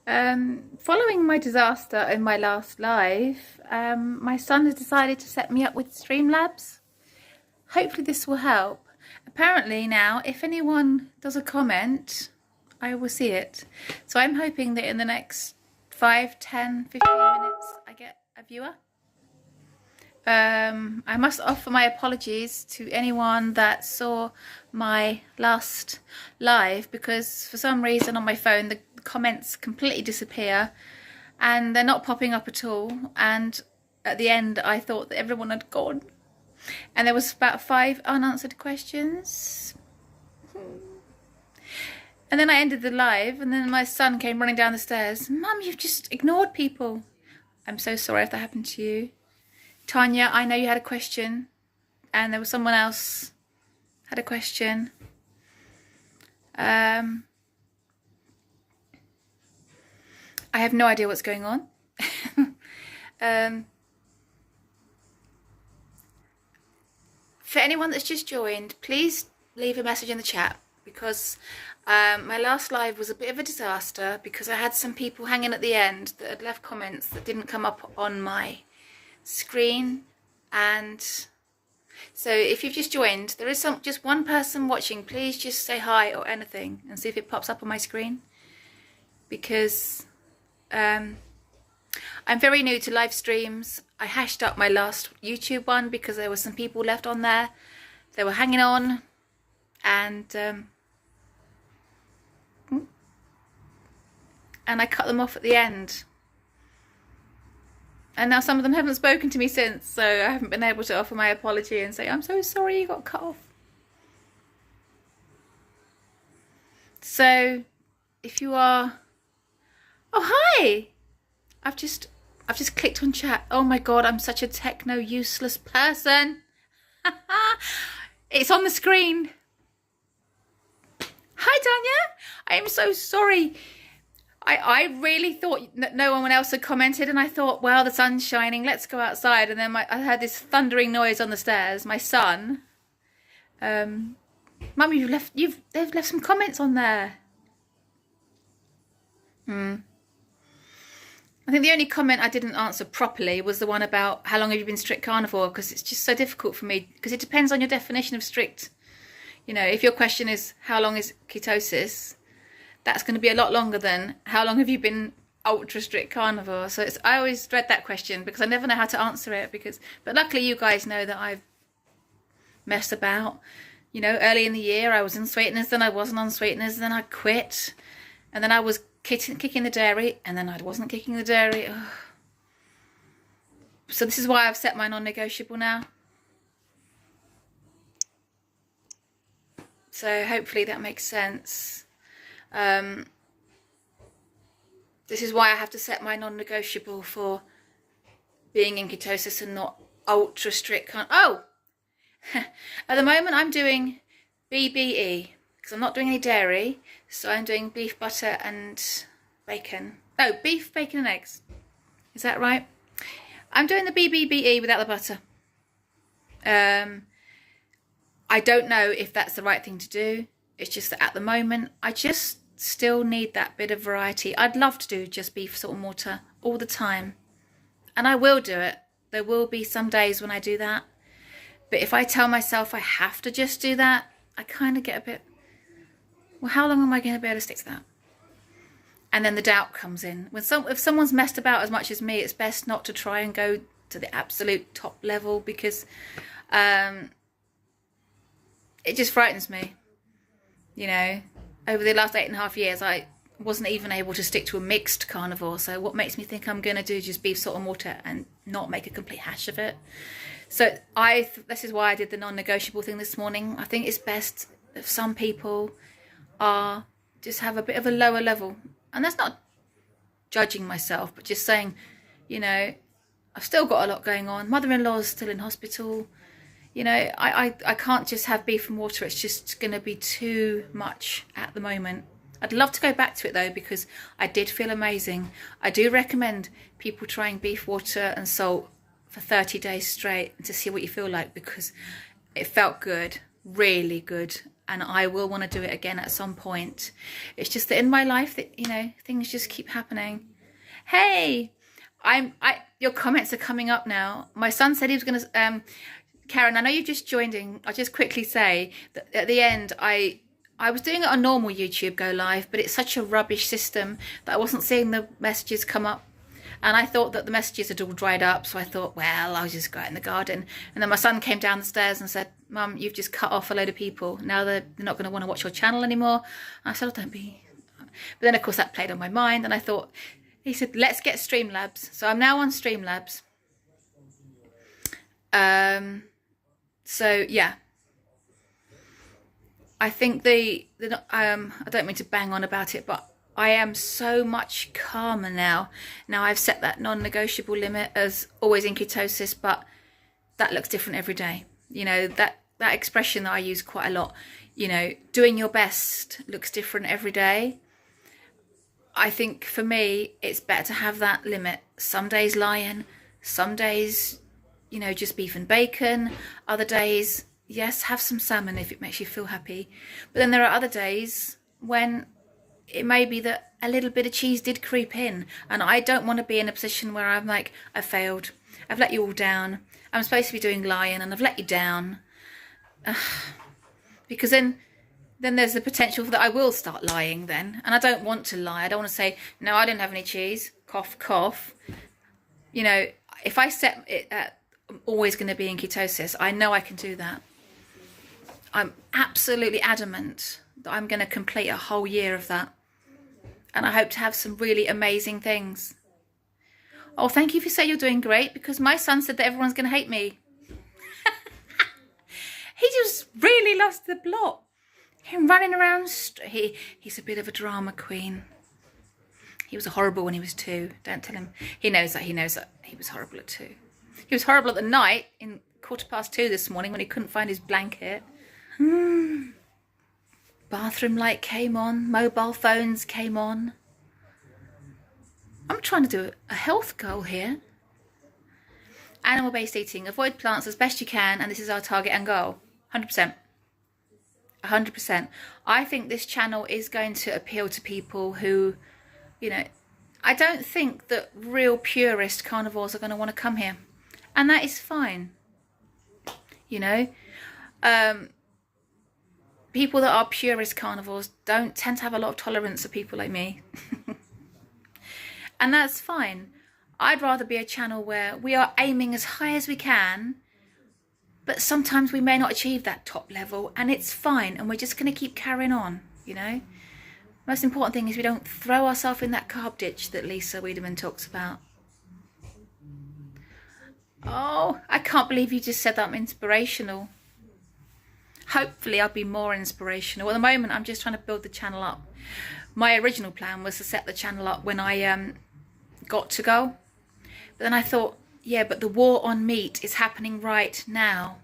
Following my disaster in my last live, my son has decided to set me up with Streamlabs. Hopefully this will help. Apparently now, if anyone does a comment, I will see it. So I'm hoping that in the next 5, 10, 15 minutes, I get a viewer. I must offer my apologies to anyone that saw my last live, because for some reason on my phone the comments completely disappear and they're not popping up at all, and at the end I thought that everyone had gone, and there was about 5 unanswered questions. And then I ended the live, and then my son came running down the stairs. Mum, you've just ignored people. I'm so sorry if that happened to you. Tanya, I know you had a question, and there was someone else had a question. I have no idea what's going on. For anyone that's just joined, please leave a message in the chat, because my last live was a bit of a disaster because I had some people hanging at the end that had left comments that didn't come up on my screen. And so if you've just joined, there is just one person watching. Please just say hi or anything and see if it pops up on my screen, because I'm very new to live streams. I hashed up my last YouTube one because there were some people left on there. They were hanging on, and I cut them off at the end. And now some of them haven't spoken to me since, so I haven't been able to offer my apology and say, I'm so sorry you got cut off. So, if you are... Oh, hi! I've just clicked on chat. Oh my god, I'm such a techno useless person. It's on the screen. Hi, Tanya. I am so sorry. I really thought that no one else had commented, and I thought, well, the sun's shining, let's go outside. And then I heard this thundering noise on the stairs. My son, Mum, they've left some comments on there. I think the only comment I didn't answer properly was the one about how long have you been strict carnivore, because it's just so difficult for me, because it depends on your definition of strict. You know, if your question is how long is ketosis, that's going to be a lot longer than how long have you been ultra strict carnivore. So I always dread that question because I never know how to answer it. But luckily you guys know that I've messed about. You know, early in the year I was on sweeteners, then I wasn't on sweeteners, then I quit, and then I was kicking the dairy, and then I wasn't kicking the dairy. Ugh. So this is why I've set my non-negotiable now. So hopefully that makes sense. This is why I have to set my non-negotiable for being in ketosis and not ultra strict. Oh, at the moment I'm doing BBE because I'm not doing any dairy, so I'm doing beef, butter and bacon. No, beef, bacon and eggs. Is that right? I'm doing the BBBE without the butter. I don't know if that's the right thing to do. It's just that at the moment, I just still need that bit of variety. I'd love to do just beef, salt and water all the time. And I will do it. There will be some days when I do that. But if I tell myself I have to just do that, I kind of get a bit, well, how long am I going to be able to stick to that? And then the doubt comes in. If someone's messed about as much as me, it's best not to try and go to the absolute top level, because it just frightens me. You know, over the last 8.5 years, I wasn't even able to stick to a mixed carnivore. So what makes me think I'm going to do just beef, salt and water and not make a complete hash of it? So this is why I did the non-negotiable thing this morning. I think it's best if some people just have a bit of a lower level. And that's not judging myself, but just saying, you know, I've still got a lot going on. Mother-in-law's still in hospital. You know, I can't just have beef and water. It's just going to be too much at the moment. I'd love to go back to it though, because I did feel amazing. I do recommend people trying beef, water and salt for 30 days straight to see what you feel like, because it felt good, really good. and I will want to do it again at some point. It's just that in my life that, you know, things just keep happening. Hey, your comments are coming up now. My son said he was going to, Karen, I know you've just joined in. I'll just quickly say that at the end, I was doing it on normal YouTube Go Live, but it's such a rubbish system that I wasn't seeing the messages come up. And I thought that the messages had all dried up. So I thought, well, I'll just go out in the garden. And then my son came down the stairs and said, Mum, you've just cut off a load of people. Now they're not going to want to watch your channel anymore. And I said, oh, don't be. But then, of course, that played on my mind. And I thought, he said, let's get Streamlabs. So I'm now on Streamlabs. So, yeah. I think I don't mean to bang on about it, but I am so much calmer now. Now I've set that non-negotiable limit as always in ketosis, but that looks different every day. You know, that expression that I use quite a lot, you know, doing your best looks different every day. I think for me, it's better to have that limit. Some days lion, some days, you know, just beef and bacon. Other days, yes, have some salmon if it makes you feel happy. But then there are other days when it may be that a little bit of cheese did creep in, and I don't want to be in a position where I'm like, I failed. I've let you all down. I'm supposed to be doing lion and I've let you down. Because then there's the potential that I will start lying then. And I don't want to lie. I don't want to say, no, I didn't have any cheese. Cough, cough. You know, if I set it at I'm always going to be in ketosis, I know I can do that. I'm absolutely adamant that I'm going to complete a whole year of that. And I hope to have some really amazing things. Oh, thank you for saying you're doing great, because my son said that everyone's going to hate me. He just really lost the plot. Him running around. He's a bit of a drama queen. He was horrible when he was 2. Don't tell him. He knows that. He knows that he was horrible at 2. He was horrible at the night in 2:15 this morning when he couldn't find his blanket. Bathroom light came on. Mobile phones came on. I'm trying to do a health goal here. Animal-based eating. Avoid plants as best you can, and this is our target and goal. 100%. 100%. I think this channel is going to appeal to people who, you know, I don't think that real purist carnivores are going to want to come here. And that is fine. You know, people that are purist carnivores don't tend to have a lot of tolerance for people like me. And that's fine. I'd rather be a channel where we are aiming as high as we can, but sometimes we may not achieve that top level, and it's fine, and we're just going to keep carrying on, you know. Most important thing is we don't throw ourselves in that carb ditch that Lisa Wiedemann talks about. Oh, I can't believe you just said that I'm inspirational. Hopefully I'll be more inspirational. At the moment, I'm just trying to build the channel up. My original plan was to set the channel up when I got to go. But then I thought, yeah, but the war on meat is happening right now.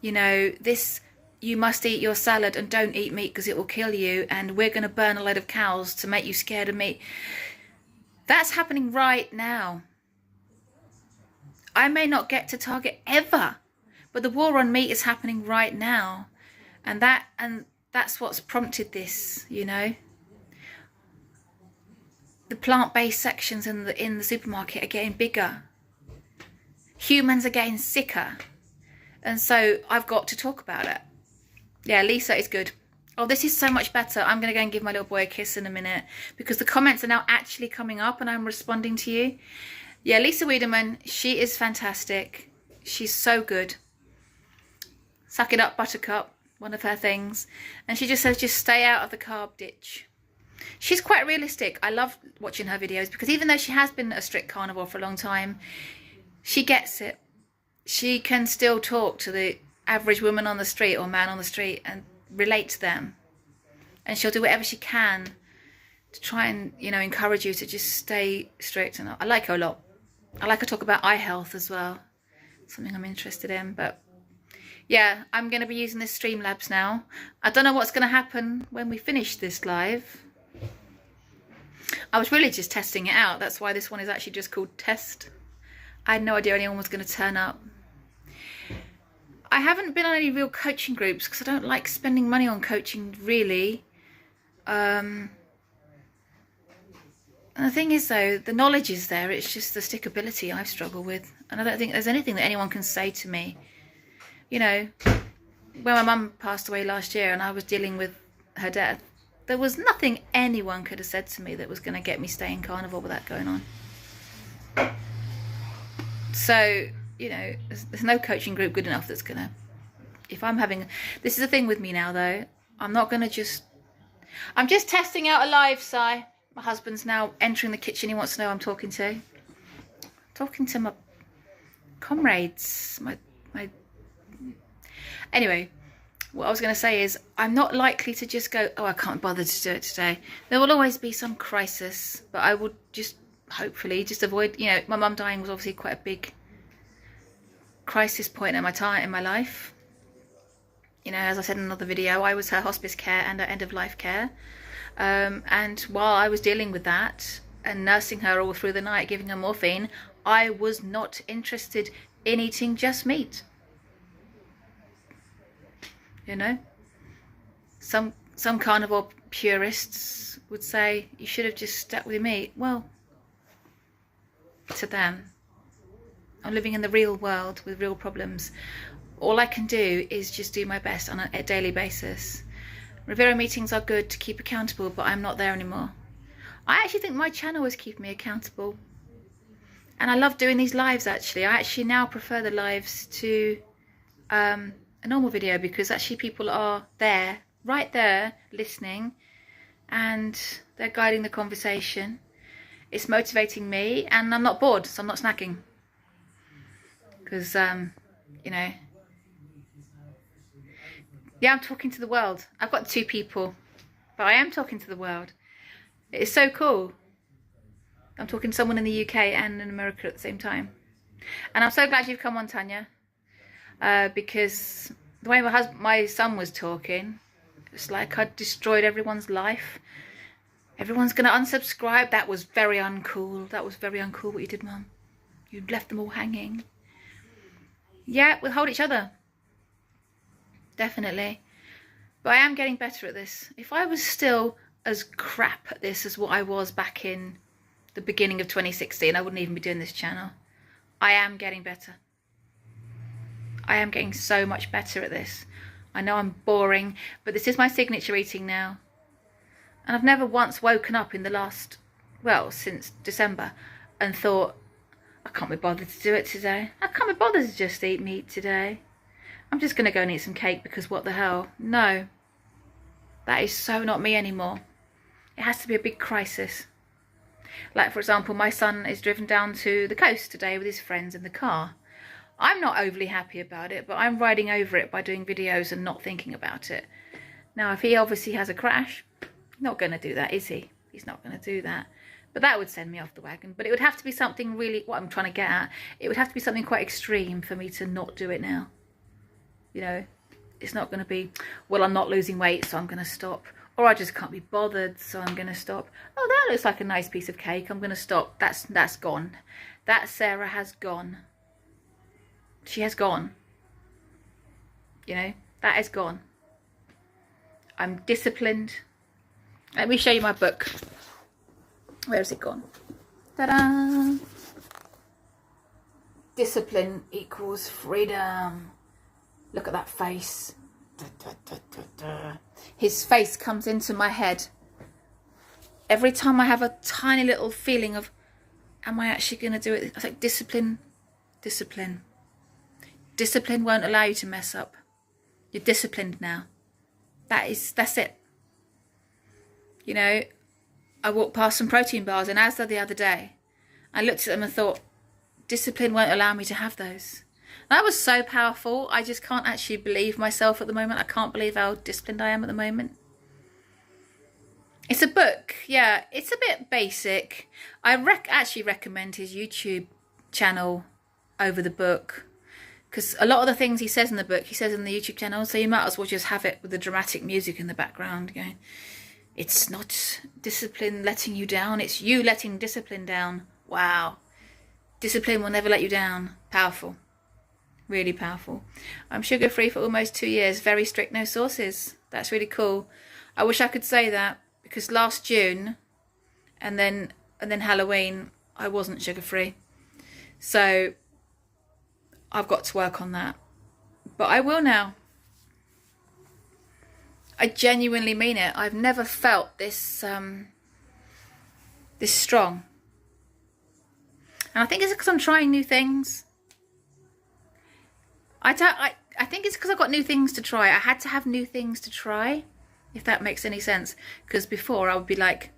You know, this, you must eat your salad and don't eat meat because it will kill you. And we're going to burn a load of cows to make you scared of meat. That's happening right now. I may not get to target ever, but the war on meat is happening right now. And that's what's prompted this, you know. The plant-based sections in the supermarket are getting bigger. Humans are getting sicker. And so I've got to talk about it. Yeah, Lisa is good. Oh, this is so much better. I'm going to go and give my little boy a kiss in a minute, because the comments are now actually coming up and I'm responding to you. Yeah, Lisa Wiedemann, she is fantastic. She's so good. Suck it up, Buttercup, one of her things. And she just says, just stay out of the carb ditch. She's quite realistic. I love watching her videos, because even though she has been a strict carnivore for a long time, she gets it. She can still talk to the average woman on the street or man on the street and relate to them. And she'll do whatever she can to try and, you know, encourage you to just stay strict. And I like her a lot. I like her talk about eye health as well. Something I'm interested in. But yeah, I'm going to be using this Streamlabs now. I don't know what's going to happen when we finish this live. I was really just testing it out. That's why this one is actually just called Test. I had no idea anyone was going to turn up. I haven't been on any real coaching groups because I don't like spending money on coaching, really. And the thing is, though, the knowledge is there. It's just the stickability I've struggled with. And I don't think there's anything that anyone can say to me. You know, when my mum passed away last year and I was dealing with her death, there was nothing anyone could have said to me that was going to get me staying carnivore with that going on. So, you know, there's no coaching group good enough that's going to... If I'm having... This is the thing with me now, though. I'm not going to just... I'm just testing out a live, Si. My husband's now entering the kitchen. He wants to know who I'm talking to. Talking to my comrades. My... Anyway, what I was going to say is I'm not likely to just go, oh, I can't bother to do it today. There will always be some crisis, but I would just hopefully just avoid, you know, my mum dying was obviously quite a big crisis point in my life. You know, as I said in another video, I was her hospice care and her end of life care. And while I was dealing with that and nursing her all through the night, giving her morphine, I was not interested in eating just meat. You know, some carnivore purists would say you should have just stuck with your meat. Well, to them, I'm living in the real world with real problems. All I can do is just do my best on a daily basis. Revero meetings are good to keep accountable, but I'm not there anymore. I actually think my channel is keeping me accountable. And I love doing these lives, actually. I actually now prefer the lives to a normal video, because actually people are there, right there, listening, and they're guiding the conversation. It's motivating me, and I'm not bored, so I'm not snacking. Because, you know, yeah, I'm talking to the world. I've got 2 people, but I am talking to the world. It's so cool. I'm talking to someone in the UK and in America at the same time. And I'm so glad you've come on, Tanya. Because the way my son was talking, it's like I'd destroyed everyone's life. Everyone's going to unsubscribe. That was very uncool. That was very uncool what you did, Mum. You left them all hanging. Yeah, we'll hold each other. Definitely. But I am getting better at this. If I was still as crap at this as what I was back in the beginning of 2016, I wouldn't even be doing this channel. I am getting better. I am getting so much better at this. I know I'm boring, but this is my signature eating now. And I've never once woken up in the last, well, since December, and thought, I can't be bothered to do it today. I can't be bothered to just eat meat today. I'm just going to go and eat some cake because what the hell? No. That is so not me anymore. It has to be a big crisis. Like, for example, my son is driven down to the coast today with his friends in the car. I'm not overly happy about it, but I'm riding over it by doing videos and not thinking about it. Now, if he obviously has a crash, not going to do that, is he? He's not going to do that. But that would send me off the wagon. But it would have to be something really, what I'm trying to get at, it would have to be something quite extreme for me to not do it now. You know, it's not going to be, well, I'm not losing weight, so I'm going to stop. Or I just can't be bothered, so I'm going to stop. Oh, that looks like a nice piece of cake. I'm going to stop. That's gone. That Sarah has gone. She has gone. You know, that is gone. I'm disciplined. Let me show you my book. Where has it gone? Ta-da! Discipline equals freedom. Look at that face. Da, da, da, da, da. His face comes into my head. Every time I have a tiny little feeling of, am I actually going to do it? I was like, discipline, discipline. Discipline won't allow you to mess up. You're disciplined now. That's it. You know, I walked past some protein bars in Asda the other day. I looked at them and thought, discipline won't allow me to have those. That was so powerful. I just can't actually believe myself at the moment. I can't believe how disciplined I am at the moment. It's a book. Yeah, it's a bit basic. I actually recommend his YouTube channel over the book. Because a lot of the things he says in the book, he says in the YouTube channel. So you might as well just have it with the dramatic music in the background going, it's not discipline letting you down. It's you letting discipline down. Wow. Discipline will never let you down. Powerful. Really powerful. I'm sugar-free for almost 2 years. Very strict, no sauces. That's really cool. I wish I could say that, because last June and then Halloween, I wasn't sugar-free. So I've got to work on that. But I will now. I genuinely mean it. I've never felt this this strong. And I think it's because I'm trying new things. I think it's because I've got new things to try. I had to have new things to try, if that makes any sense. Because before I would be like,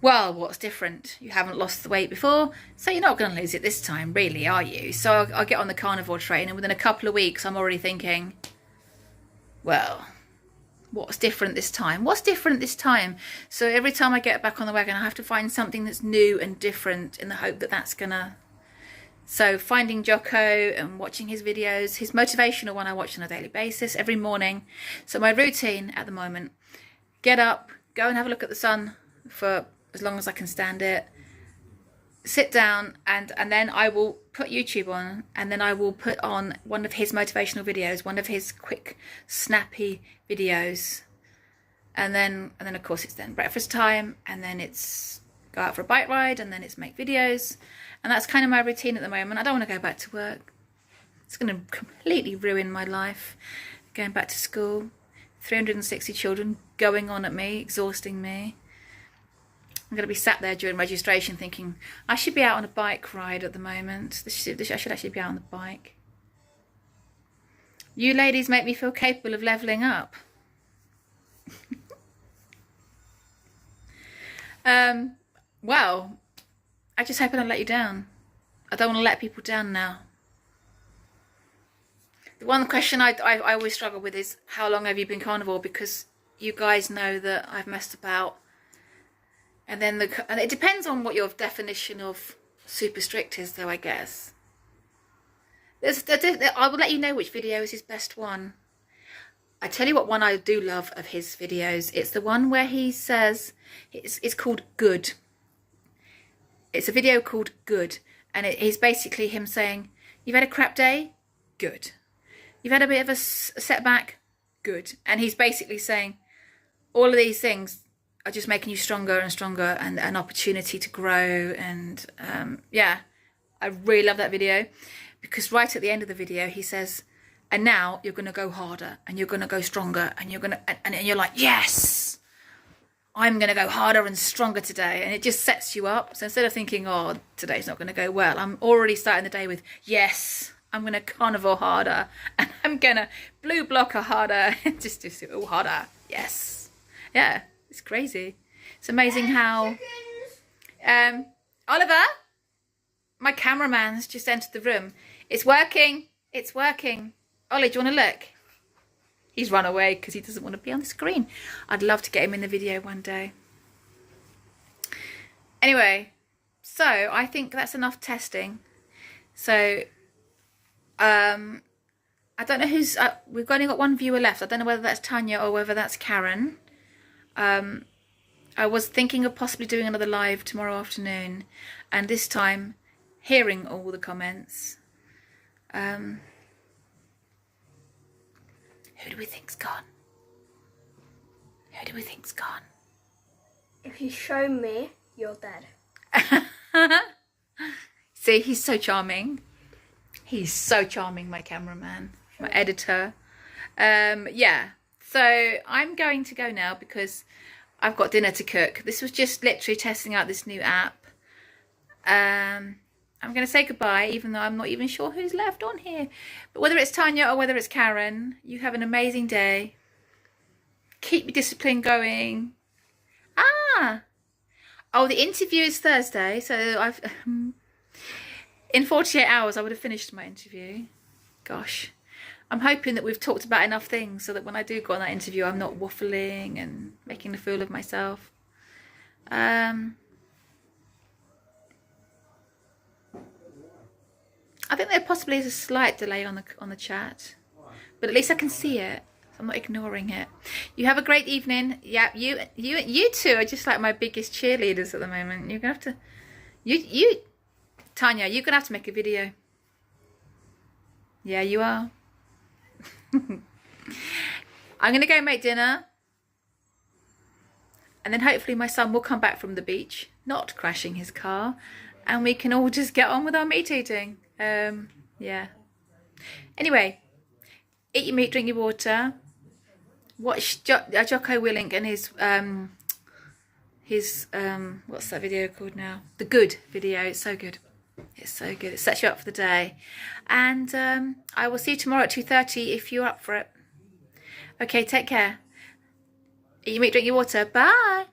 well, what's different? You haven't lost the weight before, so you're not going to lose it this time, really, are you? So I'll get on the carnivore train, and within a couple of weeks, I'm already thinking, well, what's different this time? What's different this time? So every time I get back on the wagon, I have to find something that's new and different in the hope that that's going to... So finding Jocko and watching his videos, his motivational one I watch on a daily basis every morning. So my routine at the moment, get up, go and have a look at the sun for as long as I can stand it, sit down, and then I will put YouTube on, and then I will put on one of his motivational videos, one of his quick, snappy videos. And then of course it's then breakfast time, and then it's go out for a bike ride, and then it's make videos. And that's kind of my routine at the moment. I don't want to go back to work. It's going to completely ruin my life. Going back to school, 360 children going on at me, exhausting me. I'm going to be sat there during registration thinking, I should be out on a bike ride at the moment. I should actually be out on the bike. You ladies make me feel capable of levelling up. Well, I just hope I don't let you down. I don't want to let people down now. The one question I always struggle with is, how long have you been carnivore? Because you guys know that I've messed about. And then and it depends on what your definition of super strict is, though, I guess. I will let you know which video is his best one. I tell you what one I do love of his videos. It's the one where he says, it's called Good. It's a video called Good. And it's basically him saying, you've had a crap day? Good. You've had a bit of a setback? Good. And he's basically saying, all of these things are just making you stronger and stronger, and an opportunity to grow. And yeah, I really love that video, because right at the end of the video he says, and now you're going to go harder, and you're going to go stronger, and you're going to, and you're like, yes, I'm going to go harder and stronger today. And it just sets you up. So instead of thinking, oh, today's not going to go well, I'm already starting the day with, yes, I'm going to carnivore harder, and I'm going to blue blocker harder, just do it all harder. Yes. Yeah. It's crazy. It's amazing how... Oliver, my cameraman's just entered the room. It's working. It's working. Ollie, do you want to look? He's run away because he doesn't want to be on the screen. I'd love to get him in the video one day. Anyway, so I think that's enough testing. So, I don't know who's... we've only got one viewer left. I don't know whether that's Tanya or whether that's Karen. I was thinking of possibly doing another live tomorrow afternoon, and this time hearing all the comments. Who do we think's gone? Who do we think's gone? If you show me, you're dead. See, he's so charming. He's so charming, my cameraman, my editor. Yeah. So I'm going to go now because I've got dinner to cook. This was just literally testing out this new app. I'm going to say goodbye, even though I'm not even sure who's left on here. But whether it's Tanya or whether it's Karen, you have an amazing day. Keep your discipline going. Oh, the interview is Thursday. So I've in 48 hours I would have finished my interview. Gosh. I'm hoping that we've talked about enough things so that when I do go on that interview, I'm not waffling and making a fool of myself. I think there possibly is a slight delay on the chat, but at least I can see it. So I'm not ignoring it. You have a great evening. Yeah, you two are just like my biggest cheerleaders at the moment. You're gonna have to, Tanya, you're gonna have to make a video. Yeah, you are. I'm going to go make dinner. And then hopefully my son will come back from the beach, not crashing his car. And we can all just get on with our meat eating. Yeah. Anyway, eat your meat, drink your water. Watch Jocko Willink and his what's that video called now? The Good video. It's so good. It's so good. It sets you up for the day. And I will see you tomorrow at 2:30 if you're up for it. Okay, take care. Eat your meat, drink your water. Bye.